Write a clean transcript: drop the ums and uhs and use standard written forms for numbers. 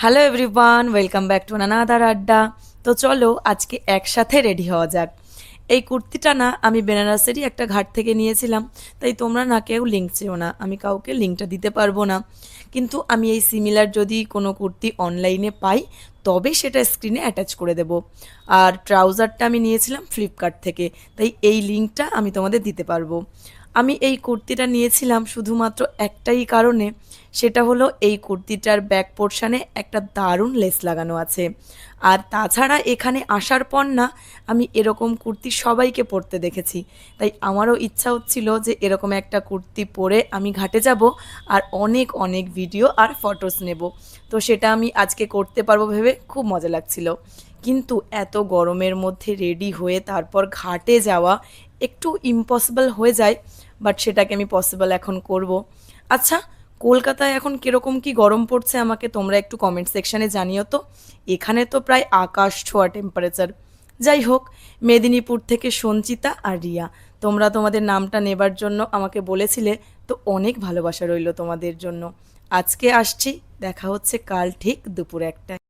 Hello everyone, welcome back to another আড্ডা। তো চলো আজকে একসাথে রেডি হওয়া যাক। এই কুর্তিটা না আমি বেনারসেরই একটা ঘাট থেকে নিয়েছিলাম, তাই তোমরা না কেউ লিঙ্ক চেও না, আমি কাউকে লিঙ্কটা দিতে পারবো না। কিন্তু আমি এই সিমিলার যদি কোনো কুর্তি অনলাইনে পাই তবে সেটা স্ক্রিনে অ্যাটাচ করে দেব। আর ট্রাউজারটা আমি নিয়েছিলাম ফ্লিপকার্ট থেকে, তাই এই লিঙ্কটা আমি তোমাদের দিতে পারবো। আমি এই কুর্তিটা নিয়েছিলাম শুধুমাত্র একটাই কারণে, সেটা হলো এই কুর্তিটার ব্যাক পোর্শনে একটা দারুণ লেস লাগানো আছে। আর তাছাড়া এখানে আসার পর না আমি এরকম কুর্তি সবাইকে পরতে দেখেছি, তাই আমারও ইচ্ছা হচ্ছিল যে এরকম একটা কুর্তি পরে আমি ঘাটে যাব আর অনেক অনেক ভিডিও আর ফটোস নেব। তো সেটা আমি আজকে করতে পারবো ভেবে খুব মজা লাগছিল। কিন্তু এত গরমের মধ্যে রেডি হয়ে তারপর ঘাটে যাওয়া একটু ইম্পসিবল হয়ে যায়, বাট সেটাকে আমি পসিবল এখন করব। আচ্ছা, কলকাতায় এখন কীরকম কি গরম পড়ছে আমাকে তোমরা একটু কমেন্ট সেকশানে জানিও তো। এখানে তো প্রায় আকাশ ছোঁয়া টেম্পারেচার। যাই হোক, মেদিনীপুর থেকে সঞ্চিতা আর রিয়া, তোমরা তোমাদের নামটা নেবার জন্য আমাকে বলেছিলে, তো অনেক ভালোবাসা রইল তোমাদের জন্য। আজকে আসছি, দেখা হচ্ছে কাল ঠিক দুপুর 1টায়।